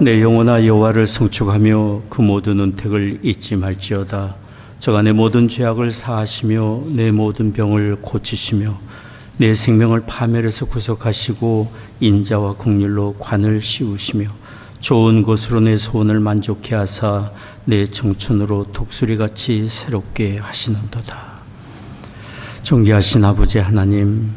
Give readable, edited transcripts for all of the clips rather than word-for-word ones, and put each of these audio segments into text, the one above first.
내 영혼아 여호와를 성축하며 그 모든 은택을 잊지 말지어다. 저가 내 모든 죄악을 사하시며 내 모든 병을 고치시며 내 생명을 파멸에서 구속하시고 인자와 긍휼로 관을 씌우시며 좋은 것으로 내 소원을 만족케 하사 내 청춘으로 독수리같이 새롭게 하시는도다. 존귀하신 아버지 하나님,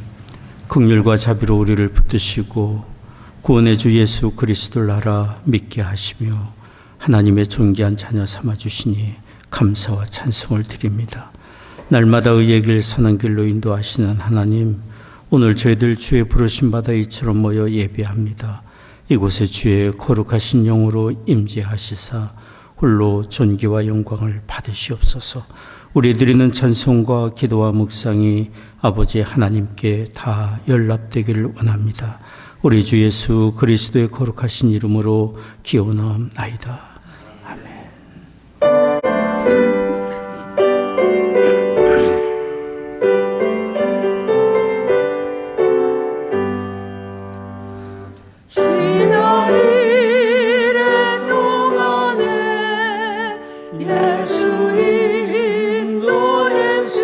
긍휼과 자비로 우리를 붙드시고 구원의 주 예수 그리스도를 알아 믿게 하시며 하나님의 존귀한 자녀 삼아주시니 감사와 찬송을 드립니다. 날마다 의의 길 선한 길로 인도하시는 하나님, 오늘 저희들 주의 부르심 받아 이처럼 모여 예배합니다. 이곳에 주의 거룩하신 영으로 임재하시사 홀로 존귀와 영광을 받으시옵소서. 우리 드리는 찬송과 기도와 묵상이 아버지 하나님께 다 연락되기를 원합니다. 우리 주 예수 그리스도의 거룩하신 이름으로 기원하옵나이다. 아멘. 지난 일의 동안에 예수 인도했으니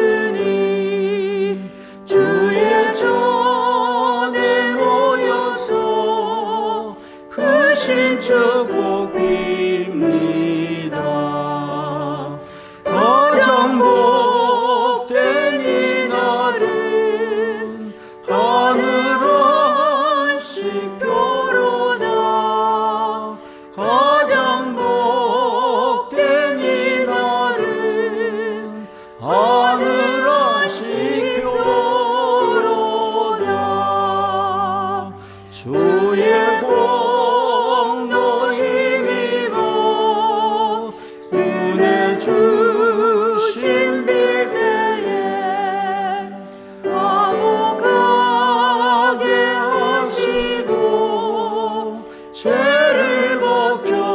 주의 전에 모여서 그 신축복 빕니다. 가장 복된 이날은 하늘 안식교로다. 가장 복된 이날은 하늘 안식교로다. 주의 공로 힘입어 은혜 주신 빌때에 화목하게 하시고 죄를 벗겨주소서.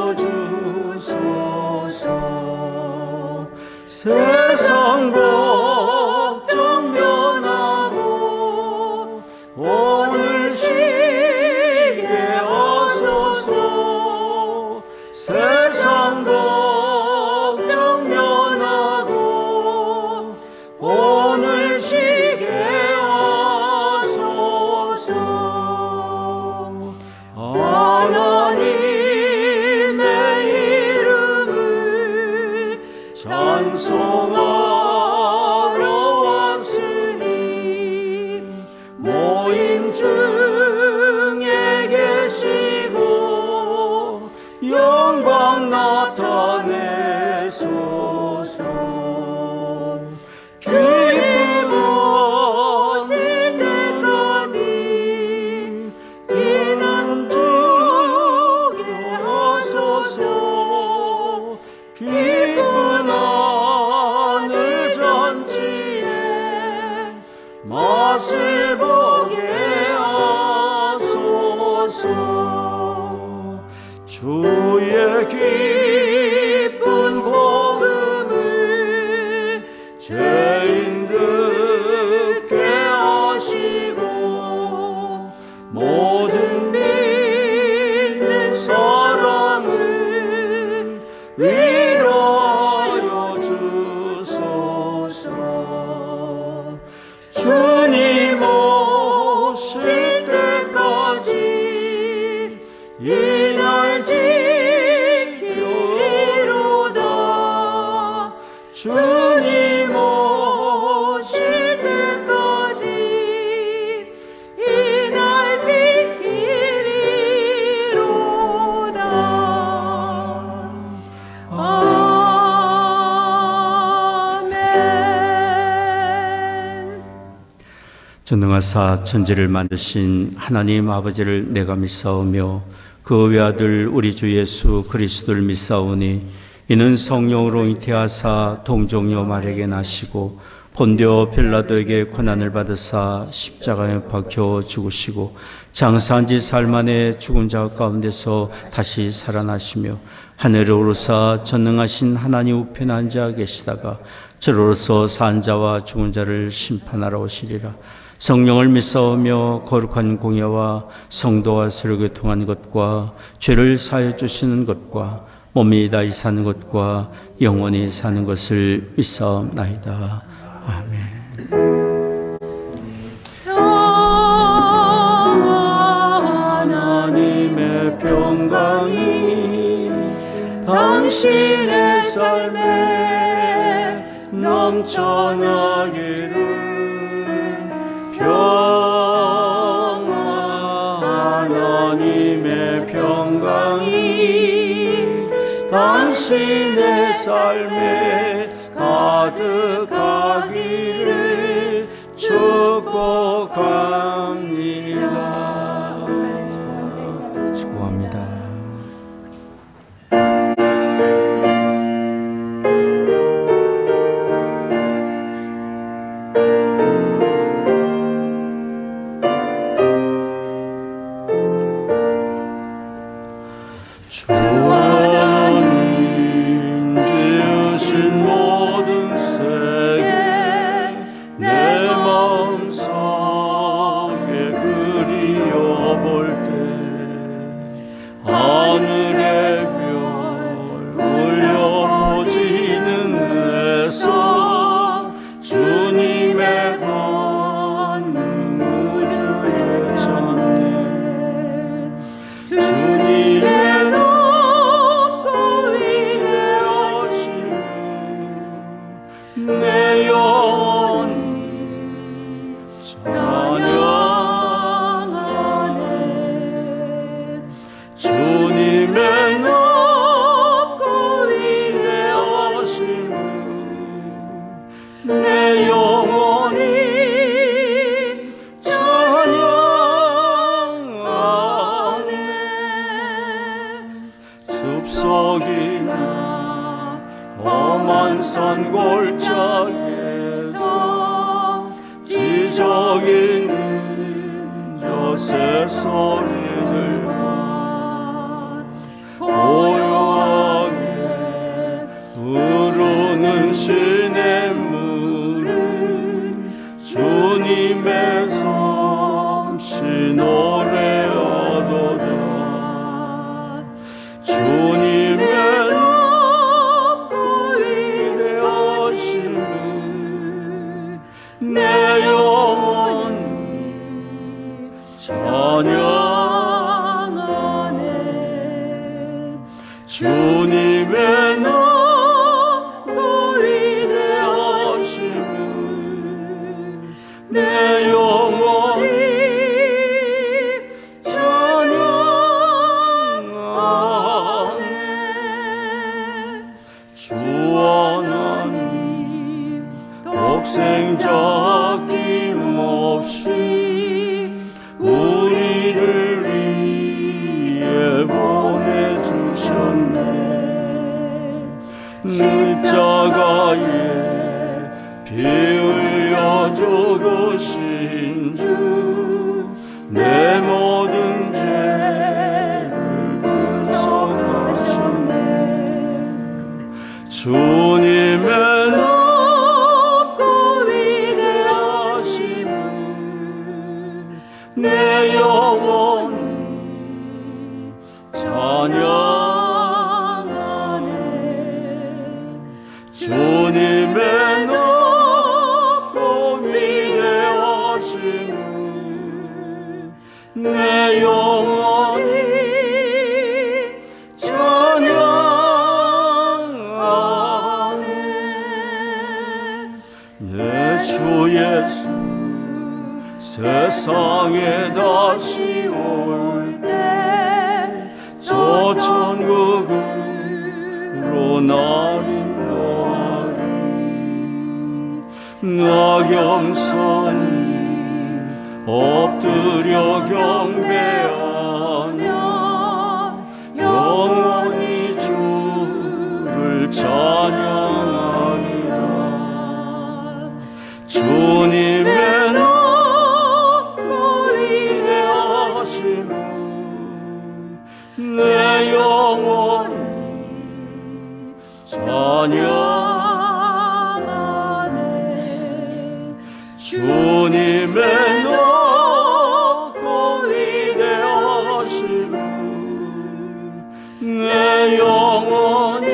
세상 걱정 면하고 오늘 쉬게 하소서. 세상 걱정 면하고 오늘 쉬게 하소서. 하나님의 이름을 찬송하러 왔으니 모임 중에 계시고 영광 나타내소서. 기쁨 오실 때까지 비난 주게 하소서. 기쁜 하늘 잔치에 맛을 보게 하소서. 주의 기쁜 복음을 죄인 듣게 하시고 모든 믿는 사람을 위로하여 주소서. 주님 오실 때까지 이날 지키리로다. 주님 오실 때까지 이날 지키리로다. 아멘. 전능하사 천지를 만드신 하나님 아버지를 내가 믿사오며 그 외아들 우리 주 예수 그리스도를 믿사오니 이는 성령으로 잉태하사 동정녀 마리아에게 나시고 본디오 빌라도에게 고난을 받으사 십자가에 박혀 죽으시고 장사한 지 사흘 만에 죽은 자 가운데서 다시 살아나시며 하늘에 오르사 전능하신 하나님 우편에 앉아 계시다가 저로서 산 자와 죽은 자를 심판하러 오시리라. 성령을 믿사오며 거룩한 공예와 성도와 서로 교통한 것과 죄를 사하여 주시는 것과 몸이 다시 사는 것과 영원히 사는 것을 믿사옵나이다. 아멘. 하나님의 평강이 당신의 삶에 넘쳐나기를. 하나님의 평강이 당신의 삶에 가득하기를 축복합니다. 축복합니다. 주 하나님 지으신 모든 세계 내 마음속에 그리워볼 때 하늘의 별 울려 퍼지는 내 손 주님의 권능 우주에 졌네. 주님의 높고 위대하심 내 영혼이 찬양하네. 주님의 높고 위대하심 내 영혼이 찬양하네. 숲속이나 험한 산 골짜기에서 지저귀는 저 새소리들과 고요하게 흐르는 시냇물은 주님의 솜씨 노래하도다. 주님의 높고 위대하심을 내 영혼이 찬양하네. 주님의 높고 위대하심을 내 영혼이 주 하나님 독생자 아낌없이 우리를 위해 보내주셨네. 십자가에 피 흘려 죽으신 주 내 모든 죄를 구속하셨네. 주님의 높고 위대하심을 내 영혼이 찬양하네. 주님의 높고 위대하심을 내 영혼이 찬양하네. 내 주 예수 세상에 다시 올 때 저 천국으로 날 인도하리. 나 겸손히 엎드려 경배하며 영원히 주를 찬양하리라. 주님의 높고 위대하심을 내 영혼이 찬양하네. 주님의 높고 위대하심을 내 영혼이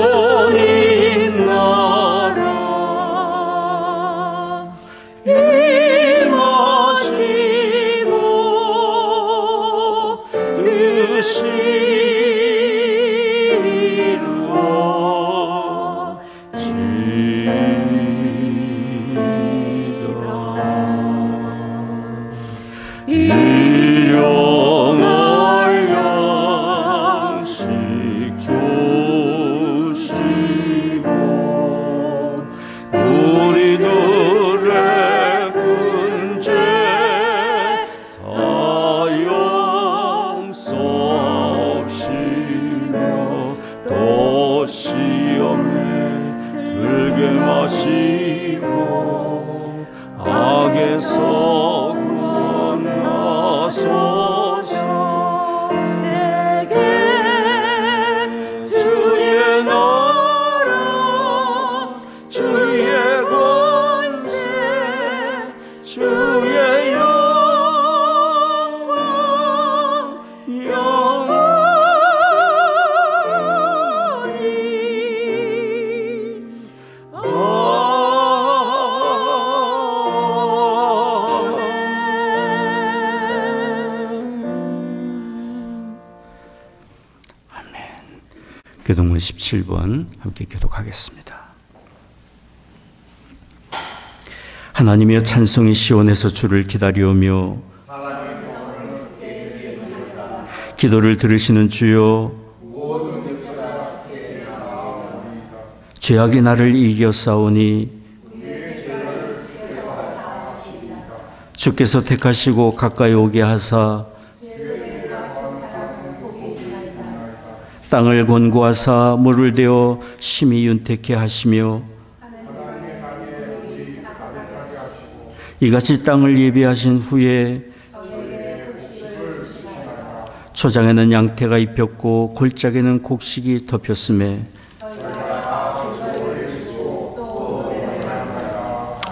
주님 나라 임하시고 뜻이 이루어지리라. 일용할 양식 주시고 우리들의 근죄 다 용서하시며 또 시험에 들게 마시고 악에서 구원하소서. 내게 주의 나라 주의 권세 주의 영광 영원히 교동문 17번 함께 교독하겠습니다. 하나님이여 찬송이 시온에서 주를 기다리오며 기도를 들으시는 주여 죄악이 나를 이겨싸우니 주께서 택하시고 가까이 오게 하사 땅을 권고하사 물을 대어 심히 윤택케 하시며 이같이 땅을 예비하신 후에 초장에는 양태가 입혔고 골짜기는 곡식이 덮였음에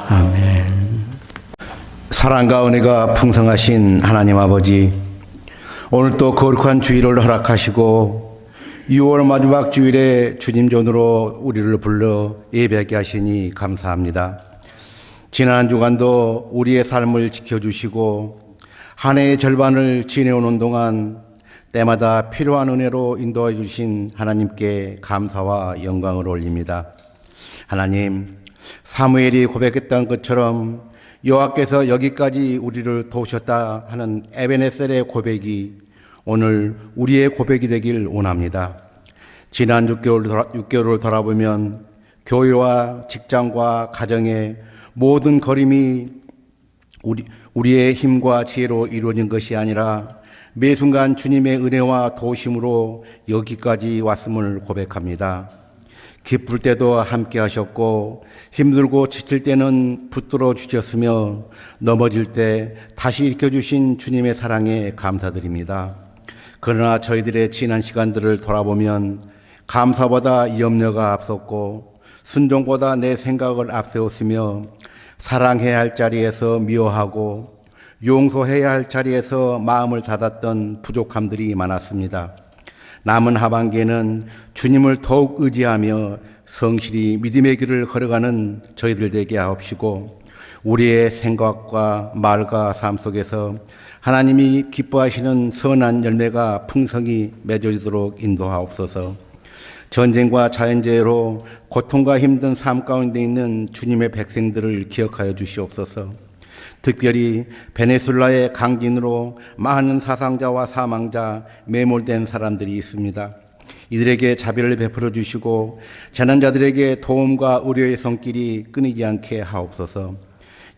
아멘. 사랑과 은혜가 풍성하신 하나님 아버지, 오늘 또 거룩한 주일을 허락하시고 6월 마지막 주일에 주님 전으로 우리를 불러 예배하게 하시니 감사합니다. 지난 주간도 우리의 삶을 지켜주시고 한 해의 절반을 지내오는 동안 때마다 필요한 은혜로 인도해 주신 하나님께 감사와 영광을 올립니다. 하나님, 사무엘이 고백했던 것처럼 여호와께서 여기까지 우리를 도우셨다 하는 에베네셀의 고백이 오늘 우리의 고백이 되길 원합니다. 지난 6개월을 돌아보면 교회와 직장과 가정의 모든 걸음이 우리의 힘과 지혜로 이루어진 것이 아니라 매 순간 주님의 은혜와 도우심으로 여기까지 왔음을 고백합니다. 기쁠 때도 함께 하셨고 힘들고 지칠 때는 붙들어 주셨으며 넘어질 때 다시 일으켜주신 주님의 사랑에 감사드립니다. 그러나 저희들의 지난 시간들을 돌아보면 감사보다 염려가 앞섰고 순종보다 내 생각을 앞세웠으며 사랑해야 할 자리에서 미워하고 용서해야 할 자리에서 마음을 닫았던 부족함들이 많았습니다. 남은 하반기에는 주님을 더욱 의지하며 성실히 믿음의 길을 걸어가는 저희들 되게 하옵시고 우리의 생각과 말과 삶 속에서 하나님이 기뻐하시는 선한 열매가 풍성히 맺어지도록 인도하옵소서. 전쟁과 자연재해로 고통과 힘든 삶 가운데 있는 주님의 백성들을 기억하여 주시옵소서. 특별히 베네수엘라의 강진으로 많은 사상자와 사망자, 매몰된 사람들이 있습니다. 이들에게 자비를 베풀어 주시고 재난자들에게 도움과 의료의 손길이 끊이지 않게 하옵소서.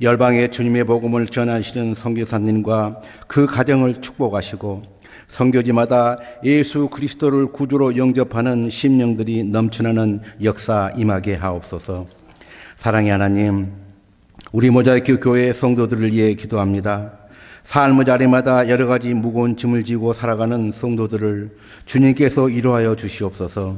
열방에 주님의 복음을 전하시는 선교사님과 그 가정을 축복하시고 선교지마다 예수 그리스도를 구주로 영접하는 심령들이 넘쳐나는 역사 임하게 하옵소서. 사랑의 하나님, 우리 모자이크 교회 성도들을 위해 기도합니다. 삶의 자리마다 여러 가지 무거운 짐을 지고 살아가는 성도들을 주님께서 위로하여 주시옵소서.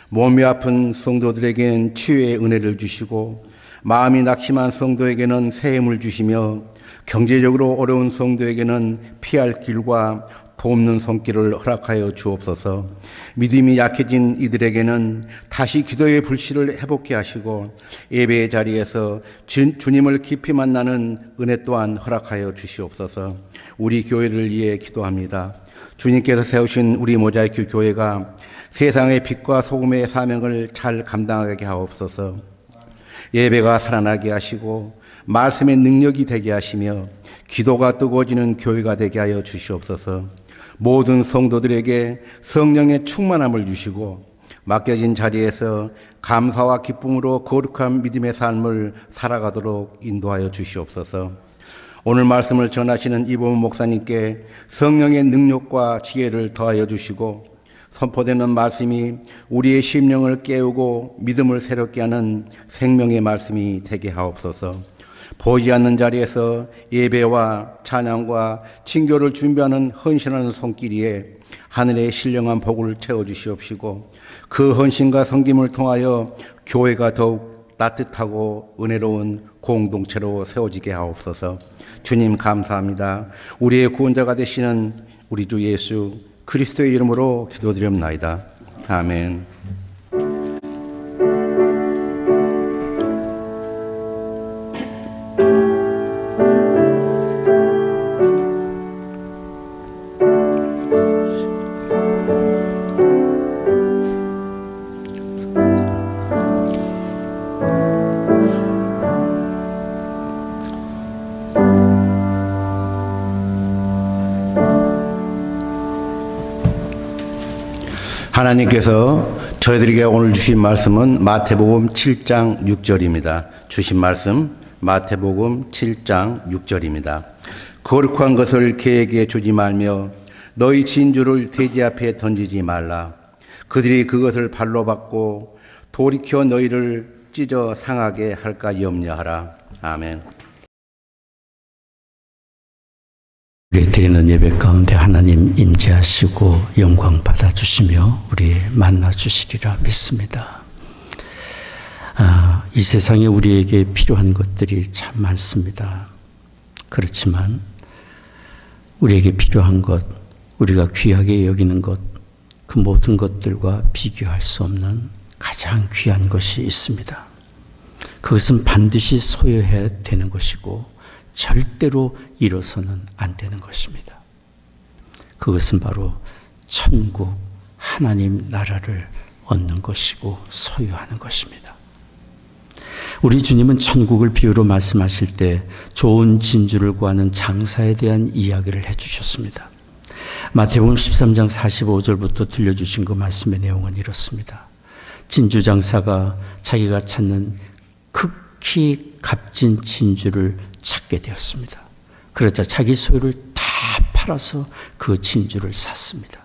몸이 아픈 성도들에게는 치유의 은혜를 주시고 마음이 낙심한 성도에게는 새 힘을 주시며 경제적으로 어려운 성도에게는 피할 길과 돕는 손길을 허락하여 주옵소서. 믿음이 약해진 이들에게는 다시 기도의 불씨를 회복케 하시고 예배의 자리에서 주님을 깊이 만나는 은혜 또한 허락하여 주시옵소서. 우리 교회를 위해 기도합니다. 주님께서 세우신 우리 모자이크 교회가 세상의 빛과 소금의 사명을 잘 감당하게 하옵소서. 예배가 살아나게 하시고 말씀의 능력이 되게 하시며 기도가 뜨거워지는 교회가 되게 하여 주시옵소서. 모든 성도들에게 성령의 충만함을 주시고 맡겨진 자리에서 감사와 기쁨으로 거룩한 믿음의 삶을 살아가도록 인도하여 주시옵소서. 오늘 말씀을 전하시는 이범 목사님께 성령의 능력과 지혜를 더하여 주시고 선포되는 말씀이 우리의 심령을 깨우고 믿음을 새롭게 하는 생명의 말씀이 되게 하옵소서. 보이지 않는 자리에서 예배와 찬양과 친교를 준비하는 헌신하는 손길이에 하늘의 신령한 복을 채워주시옵시고 그 헌신과 섬김을 통하여 교회가 더욱 따뜻하고 은혜로운 공동체로 세워지게 하옵소서. 주님 감사합니다. 우리의 구원자가 되시는 우리 주 예수 그리스도의 이름으로 기도드립나이다. 아멘. 하나님께서 저희들에게 오늘 주신 말씀은 마태복음 7장 6절입니다. 주신 말씀 마태복음 7장 6절입니다. 거룩한 것을 개에게 주지 말며 너희 진주를 돼지 앞에 던지지 말라. 그들이 그것을 발로 받고 돌이켜 너희를 찢어 상하게 할까 염려하라. 아멘. 우리 드리는 예배 가운데 하나님 임재하시고 영광 받아주시며 우리 만나주시리라 믿습니다. 이 세상에 우리에게 필요한 것들이 참 많습니다. 그렇지만 우리에게 필요한 것, 우리가 귀하게 여기는 것, 그 모든 것들과 비교할 수 없는 가장 귀한 것이 있습니다. 그것은 반드시 소유해야 되는 것이고 절대로 잃어서는 안 되는 것입니다. 그것은 바로 천국 하나님 나라를 얻는 것이고 소유하는 것입니다. 우리 주님은 천국을 비유로 말씀하실 때 좋은 진주를 구하는 장사에 대한 이야기를 해주셨습니다. 마태복음 13장 45절부터 들려주신 그 말씀의 내용은 이렇습니다. 진주 장사가 자기가 찾는 극히 값진 진주를 찾게 되었습니다. 그러자 자기 소유를 다 팔아서 그 진주를 샀습니다.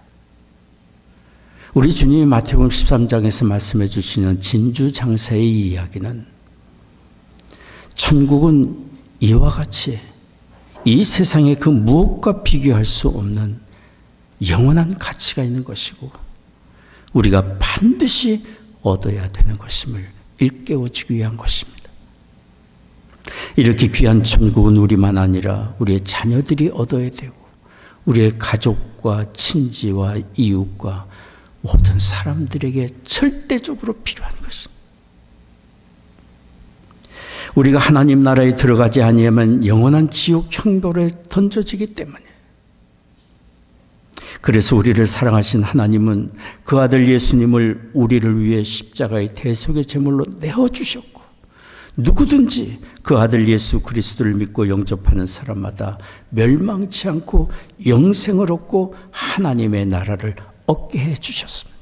우리 주님이 마태복음 13장에서 말씀해 주시는 진주 장사의 이야기는 천국은 이와 같이 이 세상의 그 무엇과 비교할 수 없는 영원한 가치가 있는 것이고 우리가 반드시 얻어야 되는 것임을 일깨워주기 위한 것입니다. 이렇게 귀한 천국은 우리만 아니라 우리의 자녀들이 얻어야 되고 우리의 가족과 친지와 이웃과 모든 사람들에게 절대적으로 필요한 것입니다. 우리가 하나님 나라에 들어가지 아니하면 영원한 지옥 형벌에 던져지기 때문에 그래서 우리를 사랑하신 하나님은 그 아들 예수님을 우리를 위해 십자가의 대속의 제물로 내어주셨고 누구든지 그 아들 예수 그리스도를 믿고 영접하는 사람마다 멸망치 않고 영생을 얻고 하나님의 나라를 얻게 해 주셨습니다.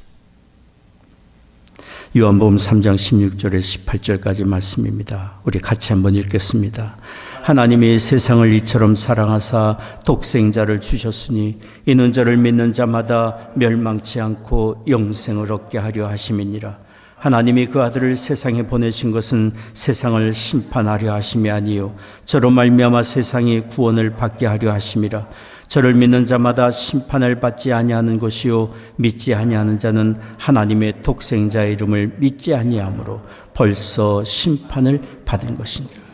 요한복음 3장 16절에서 18절까지 말씀입니다. 우리 같이 한번 읽겠습니다. 하나님이 세상을 이처럼 사랑하사 독생자를 주셨으니 이는 저를 믿는 자마다 멸망치 않고 영생을 얻게 하려 하심이니라. 하나님이 그 아들을 세상에 보내신 것은 세상을 심판하려 하심이 아니요 저로 말미암아 세상이 구원을 받게 하려 하심이라. 저를 믿는 자마다 심판을 받지 아니하는 것이요 믿지 아니하는 자는 하나님의 독생자의 이름을 믿지 아니하므로 벌써 심판을 받은 것이니라.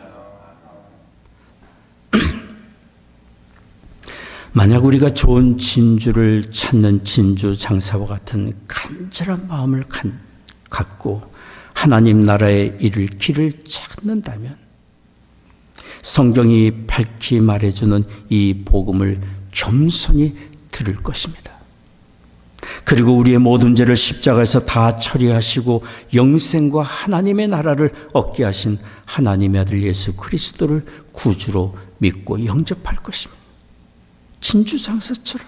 만약 우리가 좋은 진주를 찾는 진주 장사와 같은 간절한 마음을 갖고 하나님 나라에 이를 길을 찾는다면 성경이 밝히 말해주는 이 복음을 겸손히 들을 것입니다. 그리고 우리의 모든 죄를 십자가에서 다 처리하시고 영생과 하나님의 나라를 얻게 하신 하나님의 아들 예수 그리스도를 구주로 믿고 영접할 것입니다. 진주장사처럼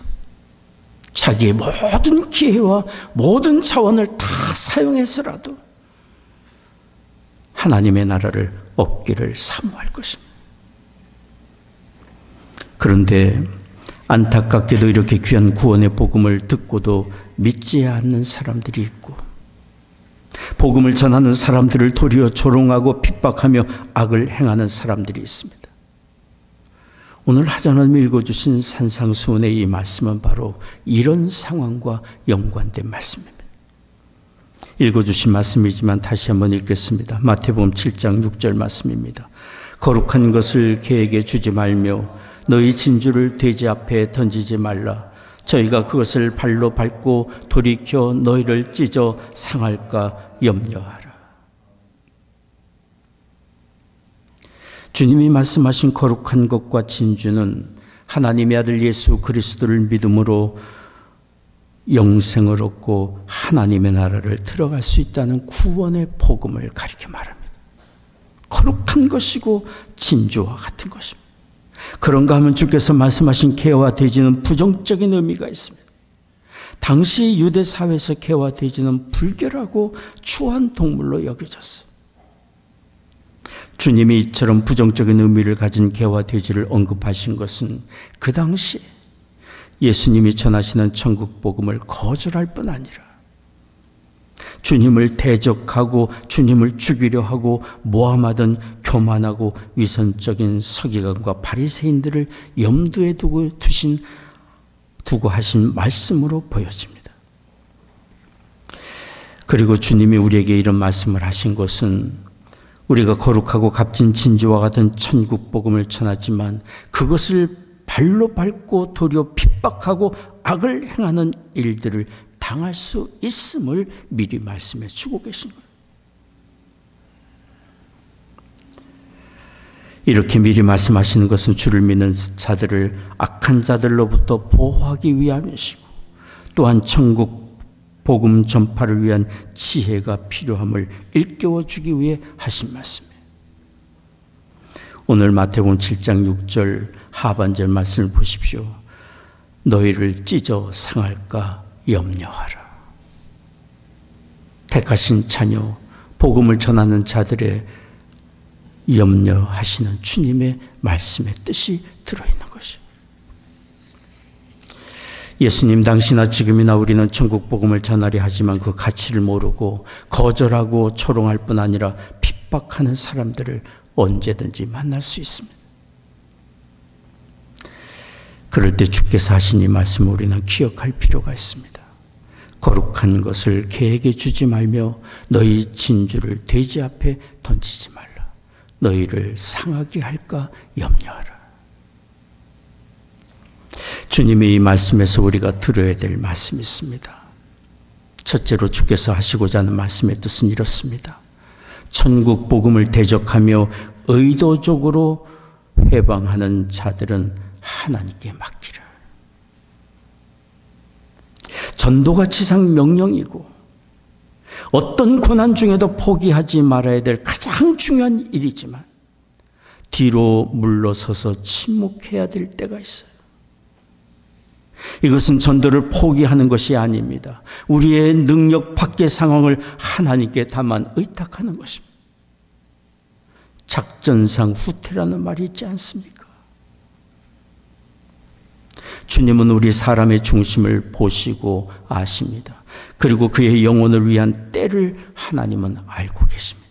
자기의 모든 기회와 모든 자원을 다 사용해서라도 하나님의 나라를 얻기를 사모할 것입니다. 그런데 안타깝게도 이렇게 귀한 구원의 복음을 듣고도 믿지 않는 사람들이 있고 복음을 전하는 사람들을 도리어 조롱하고 핍박하며 악을 행하는 사람들이 있습니다. 오늘 하자님이 읽어주신 산상수훈의 이 말씀은 바로 이런 상황과 연관된 말씀입니다. 읽어주신 말씀이지만 다시 한번 읽겠습니다. 마태복음 7장 6절 말씀입니다. 거룩한 것을 개에게 주지 말며 너희 진주를 돼지 앞에 던지지 말라. 저희가 그것을 발로 밟고 돌이켜 너희를 찢어 상할까 염려하라. 주님이 말씀하신 거룩한 것과 진주는 하나님의 아들 예수 그리스도를 믿음으로 영생을 얻고 하나님의 나라를 들어갈 수 있다는 구원의 복음을 가리켜 말합니다. 거룩한 것이고 진주와 같은 것입니다. 그런가 하면 주께서 말씀하신 개와 돼지는 부정적인 의미가 있습니다. 당시 유대 사회에서 개와 돼지는 불결하고 추한 동물로 여겨졌어요. 주님이 이처럼 부정적인 의미를 가진 개와 돼지를 언급하신 것은 그 당시 예수님이 전하시는 천국 복음을 거절할 뿐 아니라 주님을 대적하고 주님을 죽이려 하고 모함하던 교만하고 위선적인 서기관과 바리새인들을 염두에 두고 하신 말씀으로 보여집니다. 그리고 주님이 우리에게 이런 말씀을 하신 것은 우리가 거룩하고 값진 진주와 같은 천국 복음을 전하지만 그것을 발로 밟고 도리어 핍박하고 악을 행하는 일들을 당할 수 있음을 미리 말씀해 주고 계신 거예요. 이렇게 미리 말씀하시는 것은 주를 믿는 자들을 악한 자들로부터 보호하기 위함이시고 또한 천국 복음 전파를 위한 지혜가 필요함을 일깨워 주기 위해 하신 말씀이에요. 오늘 마태복음 7장 6절 하반절 말씀을 보십시오. 너희를 찢어 상할까 염려하라. 택하신 자녀, 복음을 전하는 자들의 염려하시는 주님의 말씀의 뜻이 들어있는 것이에요. 예수님 당시나 지금이나 우리는 천국 복음을 전하려 하지만 그 가치를 모르고 거절하고 조롱할 뿐 아니라 핍박하는 사람들을 언제든지 만날 수 있습니다. 그럴 때 주께서 하신 이 말씀을 우리는 기억할 필요가 있습니다. 거룩한 것을 개에게 주지 말며 너희 진주를 돼지 앞에 던지지 말라. 너희를 상하게 할까 염려하라. 주님의 이 말씀에서 우리가 들어야 될 말씀이 있습니다. 첫째로 주께서 하시고자 하는 말씀의 뜻은 이렇습니다. 천국 복음을 대적하며 의도적으로 회방하는 자들은 하나님께 맡기라. 전도가 지상 명령이고 어떤 고난 중에도 포기하지 말아야 될 가장 중요한 일이지만 뒤로 물러서서 침묵해야 될 때가 있어요. 이것은 전도를 포기하는 것이 아닙니다. 우리의 능력 밖의 상황을 하나님께 다만 의탁하는 것입니다. 작전상 후퇴라는 말이 있지 않습니까? 주님은 우리 사람의 중심을 보시고 아십니다. 그리고 그의 영혼을 위한 때를 하나님은 알고 계십니다.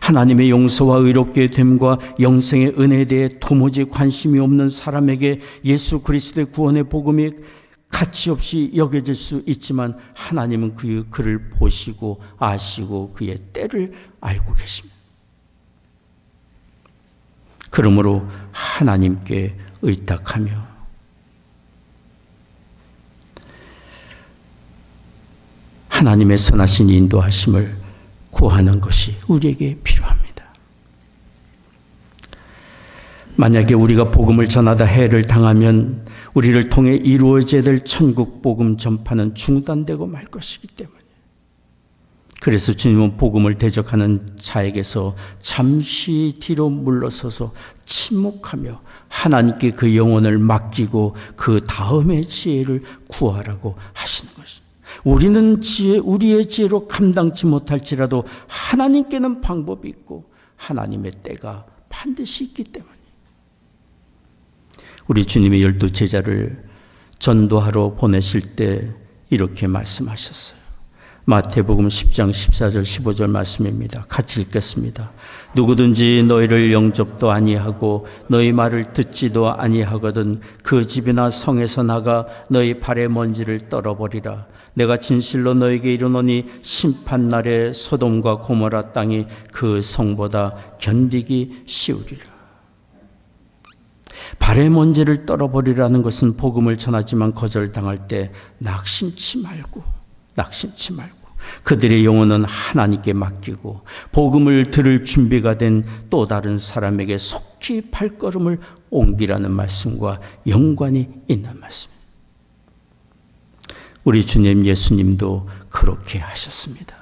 하나님의 용서와 의롭게 됨과 영생의 은혜에 대해 도무지 관심이 없는 사람에게 예수 그리스도의 구원의 복음이 가치없이 여겨질 수 있지만 하나님은 그를 보시고 아시고 그의 때를 알고 계십니다. 그러므로 하나님께 의탁하며 하나님의 선하신 인도하심을 구하는 것이 우리에게 필요합니다. 만약에 우리가 복음을 전하다 해를 당하면 우리를 통해 이루어져야 될 천국 복음 전파는 중단되고 말 것이기 때문에, 그래서 주님은 복음을 대적하는 자에게서 잠시 뒤로 물러서서 침묵하며 하나님께 그 영혼을 맡기고 그 다음의 지혜를 구하라고 하시는 것입니다. 우리는 우리의 지혜로 감당치 못할지라도 하나님께는 방법이 있고 하나님의 때가 반드시 있기 때문에, 우리 주님의 12 제자를 전도하러 보내실 때 이렇게 말씀하셨어요. 마태복음 10장 14절 15절 말씀입니다. 같이 읽겠습니다. 누구든지 너희를 영접도 아니하고 너희 말을 듣지도 아니하거든 그 집이나 성에서 나가 너희 발의 먼지를 떨어버리라. 내가 진실로 너희에게 이르노니 심판날에 소돔과 고모라 땅이 그 성보다 견디기 쉬우리라. 발의 먼지를 떨어버리라는 것은 복음을 전하지만 거절당할 때 낙심치 말고 그들의 영혼은 하나님께 맡기고 복음을 들을 준비가 된 또 다른 사람에게 속히 발걸음을 옮기라는 말씀과 연관이 있는 말씀입니다. 우리 주님 예수님도 그렇게 하셨습니다.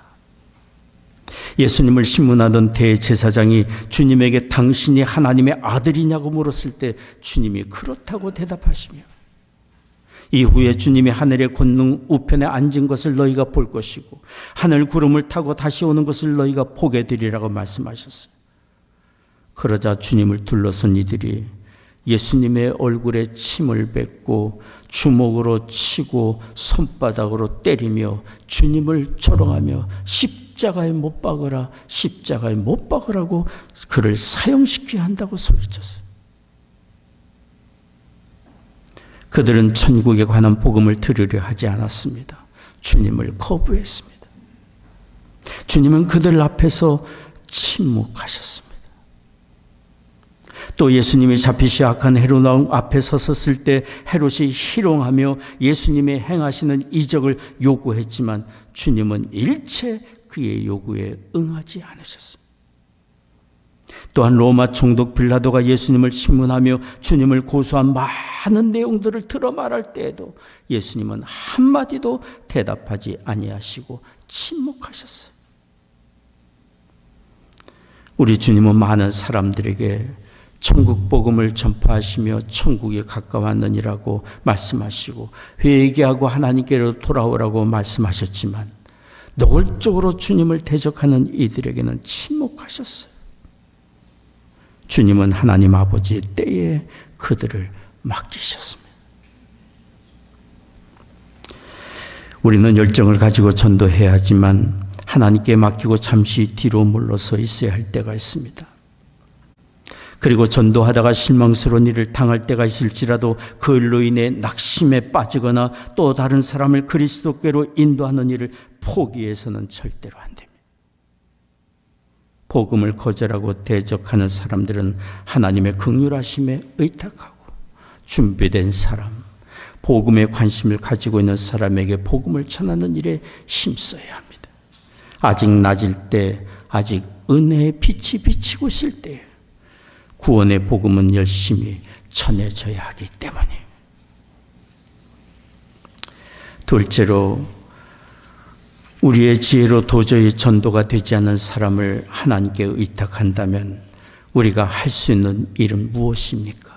예수님을 신문하던 대제사장이 주님에게 당신이 하나님의 아들이냐고 물었을 때 주님이 그렇다고 대답하시며, 이후에 주님이 하늘의 권능 우편에 앉은 것을 너희가 볼 것이고 하늘 구름을 타고 다시 오는 것을 너희가 보게 되리라고 말씀하셨어요. 그러자 주님을 둘러선 이들이 예수님의 얼굴에 침을 뱉고 주먹으로 치고 손바닥으로 때리며 주님을 조롱하며 십자가에 못 박으라, 십자가에 못 박으라고 그를 사형시켜야 한다고 소리쳤어요. 그들은 천국에 관한 복음을 들으려 하지 않았습니다. 주님을 거부했습니다. 주님은 그들 앞에서 침묵하셨습니다. 또 예수님이 잡히시 악한 헤롯 왕 앞에 섰을 때 헤롯이 희롱하며 예수님이 행하시는 이적을 요구했지만 주님은 일체 그의 요구에 응하지 않으셨습니다. 또한 로마 총독 빌라도가 예수님을 신문하며 주님을 고소한 많은 내용들을 들어 말할 때에도 예수님은 한마디도 대답하지 아니하시고 침묵하셨어요. 우리 주님은 많은 사람들에게 천국 복음을 전파하시며 천국에 가까웠느니라고 말씀하시고 회개하고 하나님께로 돌아오라고 말씀하셨지만 노골적으로 주님을 대적하는 이들에게는 침묵하셨어요. 주님은 하나님 아버지의 때에 그들을 맡기셨습니다. 우리는 열정을 가지고 전도해야 하지만 하나님께 맡기고 잠시 뒤로 물러서 있어야 할 때가 있습니다. 그리고 전도하다가 실망스러운 일을 당할 때가 있을지라도 그 일로 인해 낙심에 빠지거나 또 다른 사람을 그리스도께로 인도하는 일을 포기해서는 절대로 안 됩니다. 복음을 거절하고 대적하는 사람들은 하나님의 긍휼하심에 의탁하고 준비된 사람, 복음에 관심을 가지고 있는 사람에게 복음을 전하는 일에 힘써야 합니다. 아직 낮을 때, 아직 은혜의 빛이 비치고 있을 때 구원의 복음은 열심히 전해져야 하기 때문에. 둘째로 우리의 지혜로 도저히 전도가 되지 않는 사람을 하나님께 의탁한다면 우리가 할 수 있는 일은 무엇입니까?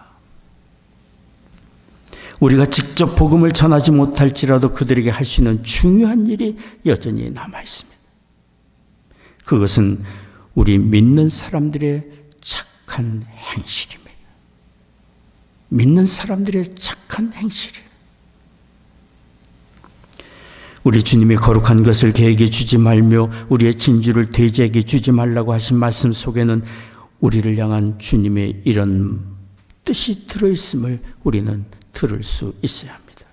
우리가 직접 복음을 전하지 못할지라도 그들에게 할 수 있는 중요한 일이 여전히 남아 있습니다. 그것은 우리 믿는 사람들의 착한 행실입니다. 믿는 사람들의 착한 행실이에요. 우리 주님이 거룩한 것을 개에게 주지 말며 우리의 진주를 돼지에게 주지 말라고 하신 말씀 속에는 우리를 향한 주님의 이런 뜻이 들어있음을 우리는 들을 수 있어야 합니다.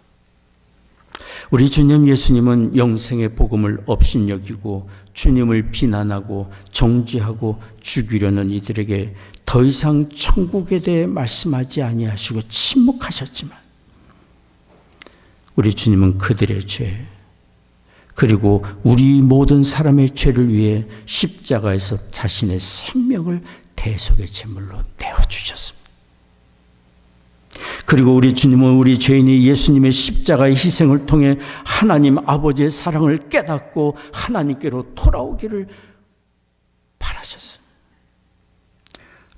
우리 주님 예수님은 영생의 복음을 업신여기고 주님을 비난하고 정죄하고 죽이려는 이들에게 더 이상 천국에 대해 말씀하지 아니하시고 침묵하셨지만 우리 주님은 그들의 죄 그리고 우리 모든 사람의 죄를 위해 십자가에서 자신의 생명을 대속의 제물로 내어주셨습니다. 그리고 우리 주님은 우리 죄인이 예수님의 십자가의 희생을 통해 하나님 아버지의 사랑을 깨닫고 하나님께로 돌아오기를 바라셨습니다.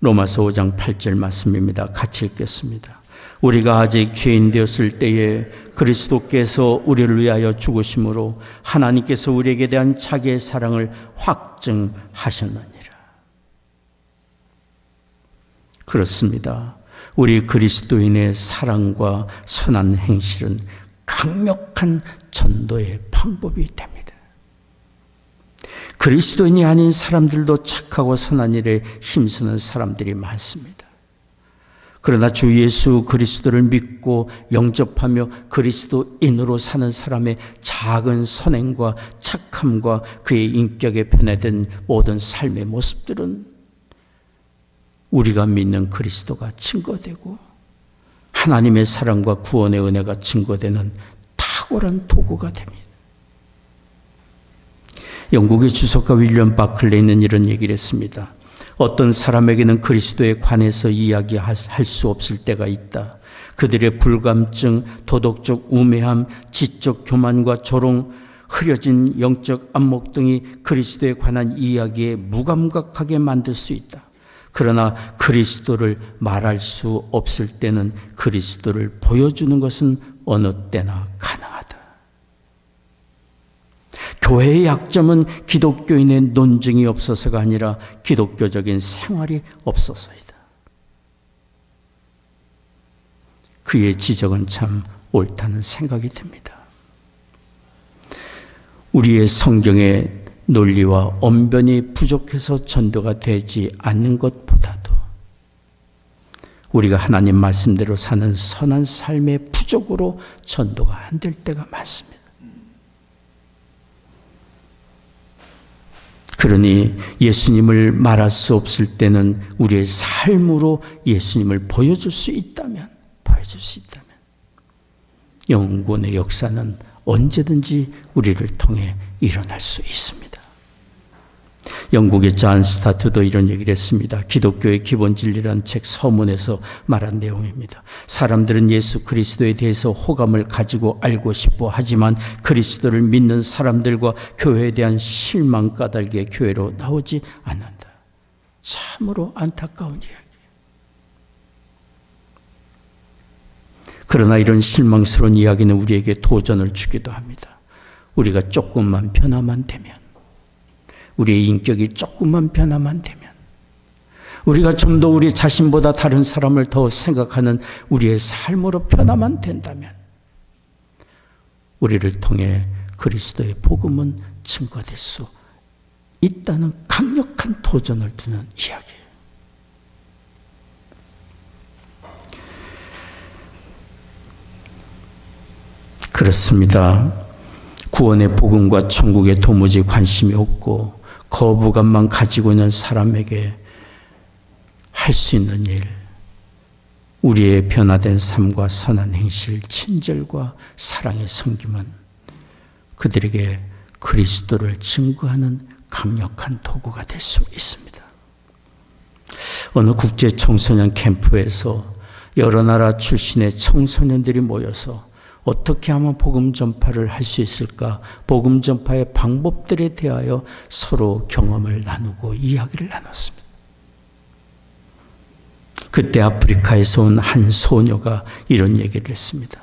로마서 5장 8절 말씀입니다. 같이 읽겠습니다. 우리가 아직 죄인 되었을 때에 그리스도께서 우리를 위하여 죽으심으로 하나님께서 우리에게 대한 자기의 사랑을 확증하셨느니라. 그렇습니다. 우리 그리스도인의 사랑과 선한 행실은 강력한 전도의 방법이 됩니다. 그리스도인이 아닌 사람들도 착하고 선한 일에 힘쓰는 사람들이 많습니다. 그러나 주 예수 그리스도를 믿고 영접하며 그리스도인으로 사는 사람의 작은 선행과 착함과 그의 인격에 변화된 모든 삶의 모습들은 우리가 믿는 그리스도가 증거되고 하나님의 사랑과 구원의 은혜가 증거되는 탁월한 도구가 됩니다. 영국의 주석가 윌리엄 바클레이는 이런 얘기를 했습니다. 어떤 사람에게는 그리스도에 관해서 이야기할 수 없을 때가 있다. 그들의 불감증, 도덕적 우매함, 지적 교만과 조롱, 흐려진 영적 안목 등이 그리스도에 관한 이야기에 무감각하게 만들 수 있다. 그러나 그리스도를 말할 수 없을 때는 그리스도를 보여주는 것은 어느 때나 가능하다. 교회의 약점은 기독교인의 논증이 없어서가 아니라 기독교적인 생활이 없어서이다. 그의 지적은 참 옳다는 생각이 듭니다. 우리의 성경의 논리와 언변이 부족해서 전도가 되지 않는 것보다도 우리가 하나님 말씀대로 사는 선한 삶의 부족으로 전도가 안 될 때가 많습니다. 그러니 예수님을 말할 수 없을 때는 우리의 삶으로 예수님을 보여줄 수 있다면 영혼의 역사는 언제든지 우리를 통해 일어날 수 있습니다. 영국의 존 스타트도 이런 얘기를 했습니다. 기독교의 기본 진리라는 책 서문에서 말한 내용입니다. 사람들은 예수 그리스도에 대해서 호감을 가지고 알고 싶어 하지만 그리스도를 믿는 사람들과 교회에 대한 실망 까닭에 교회로 나오지 않는다. 참으로 안타까운 이야기예요. 그러나 이런 실망스러운 이야기는 우리에게 도전을 주기도 합니다. 우리가 조금만 변화만 되면, 우리의 인격이 조금만 변화만 되면, 우리가 좀 더 우리 자신보다 다른 사람을 더 생각하는 우리의 삶으로 변화만 된다면 우리를 통해 그리스도의 복음은 증거될 수 있다는 강력한 도전을 두는 이야기예요. 그렇습니다. 구원의 복음과 천국에 도무지 관심이 없고 거부감만 가지고 있는 사람에게 할 수 있는 일, 우리의 변화된 삶과 선한 행실, 친절과 사랑의 섬김은 그들에게 그리스도를 증거하는 강력한 도구가 될 수 있습니다. 어느 국제 청소년 캠프에서 여러 나라 출신의 청소년들이 모여서 어떻게 하면 복음 전파를 할 수 있을까? 복음 전파의 방법들에 대하여 서로 경험을 나누고 이야기를 나눴습니다. 그때 아프리카에서 온 한 소녀가 이런 얘기를 했습니다.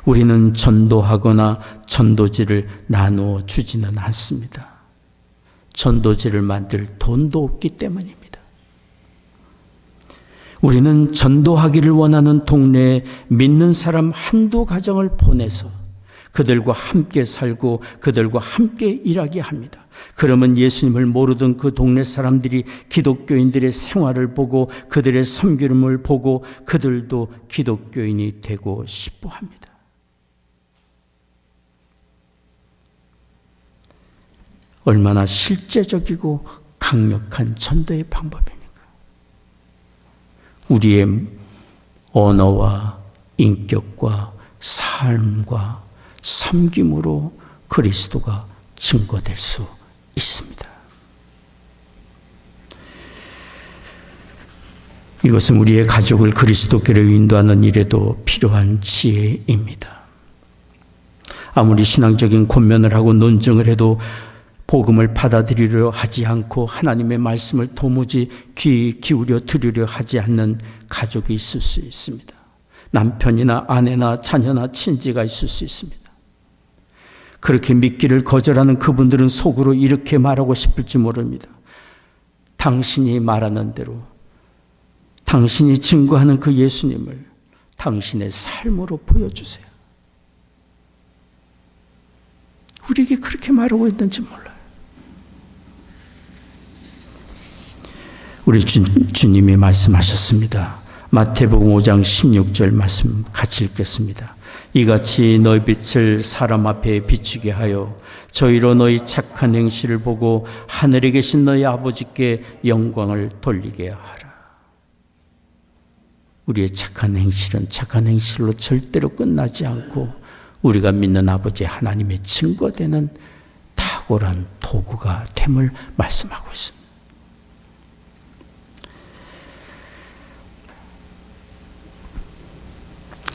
우리는 전도하거나 전도지를 나누어 주지는 않습니다. 전도지를 만들 돈도 없기 때문입니다. 우리는 전도하기를 원하는 동네에 믿는 사람 한두 가정을 보내서 그들과 함께 살고 그들과 함께 일하게 합니다. 그러면 예수님을 모르던 그 동네 사람들이 기독교인들의 생활을 보고 그들의 섬김을 보고 그들도 기독교인이 되고 싶어 합니다. 얼마나 실제적이고 강력한 전도의 방법입니까? 우리의 언어와 인격과 삶과 섬김으로 그리스도가 증거될 수 있습니다. 이것은 우리의 가족을 그리스도께로 인도하는 일에도 필요한 지혜입니다. 아무리 신앙적인 권면을 하고 논증을 해도 복음을 받아들이려 하지 않고 하나님의 말씀을 도무지 귀 기울여 들으려 하지 않는 가족이 있을 수 있습니다. 남편이나 아내나 자녀나 친지가 있을 수 있습니다. 그렇게 믿기를 거절하는 그분들은 속으로 이렇게 말하고 싶을지 모릅니다. 당신이 말하는 대로, 당신이 증거하는 그 예수님을 당신의 삶으로 보여주세요. 우리에게 그렇게 말하고 있는지 몰라요. 우리 주님이 말씀하셨습니다. 마태복음 5장 16절 말씀 같이 읽겠습니다. 이같이 너희 빛을 사람 앞에 비추게 하여 저희로 너희 착한 행실을 보고 하늘에 계신 너희 아버지께 영광을 돌리게 하라. 우리의 착한 행실은 착한 행실로 절대로 끝나지 않고 우리가 믿는 아버지 하나님의 증거되는 탁월한 도구가 됨을 말씀하고 있습니다.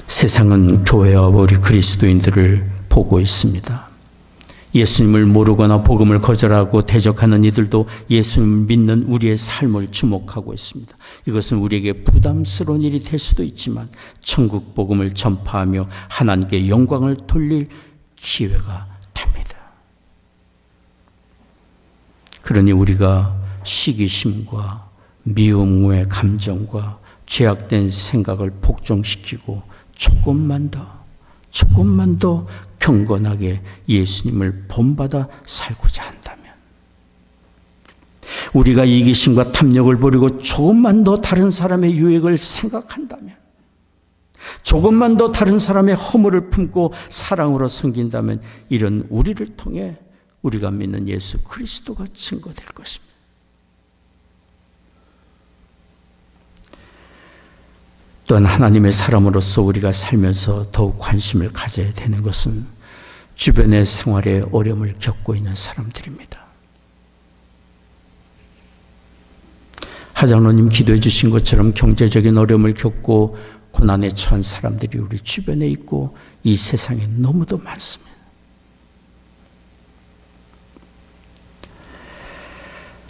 세상은 교회와 우리 그리스도인들을 보고 있습니다. 예수님을 모르거나 복음을 거절하고 대적하는 이들도 예수님을 믿는 우리의 삶을 주목하고 있습니다. 이것은 우리에게 부담스러운 일이 될 수도 있지만 천국 복음을 전파하며 하나님께 영광을 돌릴 기회가 됩니다. 그러니 우리가 시기심과 미움의 감정과 죄악된 생각을 복종시키고 조금만 더 경건하게 예수님을 본받아 살고자 한다면, 우리가 이기심과 탐욕을 버리고 조금만 더 다른 사람의 유익을 생각한다면, 조금만 더 다른 사람의 허물을 품고 사랑으로 섬긴다면 이런 우리를 통해 우리가 믿는 예수 그리스도가 증거될 것입니다. 또한 하나님의 사람으로서 우리가 살면서 더욱 관심을 가져야 되는 것은 주변의 생활에 어려움을 겪고 있는 사람들입니다. 하장로님 기도해 주신 것처럼 경제적인 어려움을 겪고 고난에 처한 사람들이 우리 주변에 있고 이 세상에 너무도 많습니다.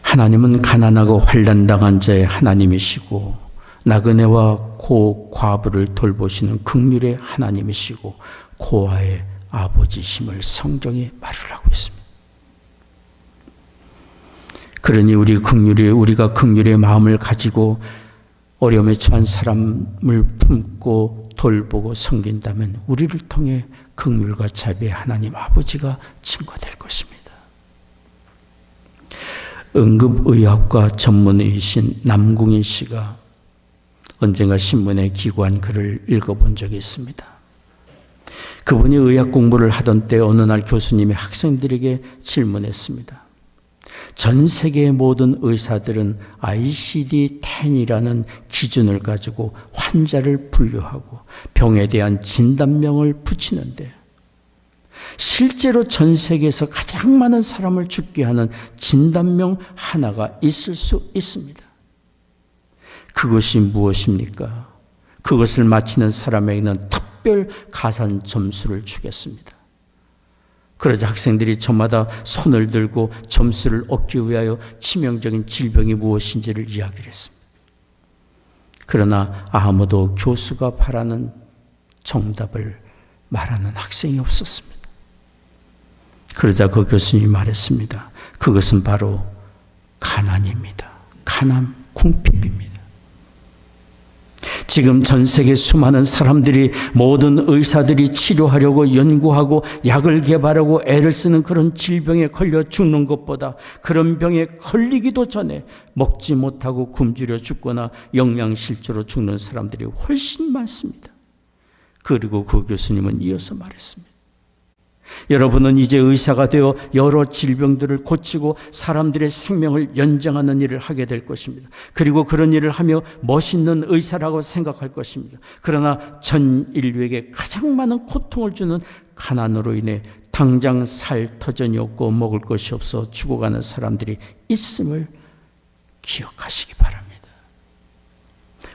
하나님은 가난하고 환난당한 자의 하나님이시고 나그네와 과부를 돌보시는 긍휼의 하나님이시고 고아의 아버지심을 성경에 말을 하고 있습니다. 그러니 우리가 긍휼의 마음을 가지고 어려움에 처한 사람을 품고 돌보고 섬긴다면 우리를 통해 긍휼과 자비의 하나님 아버지가 증거될 것입니다. 응급의학과 전문의이신 남궁인 씨가 언젠가 신문에 기고한 글을 읽어본 적이 있습니다. 그분이 의학 공부를 하던 때 어느 날 교수님이 학생들에게 질문했습니다. 전 세계의 모든 의사들은 ICD-10이라는 기준을 가지고 환자를 분류하고 병에 대한 진단명을 붙이는데 실제로 전 세계에서 가장 많은 사람을 죽게 하는 진단명 하나가 있을 수 있습니다. 그것이 무엇입니까? 그것을 맞히는 사람에게는 특별 가산 점수를 주겠습니다. 그러자 학생들이 저마다 손을 들고 점수를 얻기 위하여 치명적인 질병이 무엇인지를 이야기를 했습니다. 그러나 아무도 교수가 바라는 정답을 말하는 학생이 없었습니다. 그러자 그 교수님이 말했습니다. 그것은 바로 가난입니다. 가난, 궁핍입니다. 지금 전 세계 수많은 사람들이, 모든 의사들이 치료하려고 연구하고 약을 개발하고 애를 쓰는 그런 질병에 걸려 죽는 것보다, 그런 병에 걸리기도 전에 먹지 못하고 굶주려 죽거나 영양실조로 죽는 사람들이 훨씬 많습니다. 그리고 그 교수님은 이어서 말했습니다. 여러분은 이제 의사가 되어 여러 질병들을 고치고 사람들의 생명을 연장하는 일을 하게 될 것입니다. 그리고 그런 일을 하며 멋있는 의사라고 생각할 것입니다. 그러나 전 인류에게 가장 많은 고통을 주는 가난으로 인해 당장 살 터전이 없고 먹을 것이 없어 죽어가는 사람들이 있음을 기억하시기 바랍니다.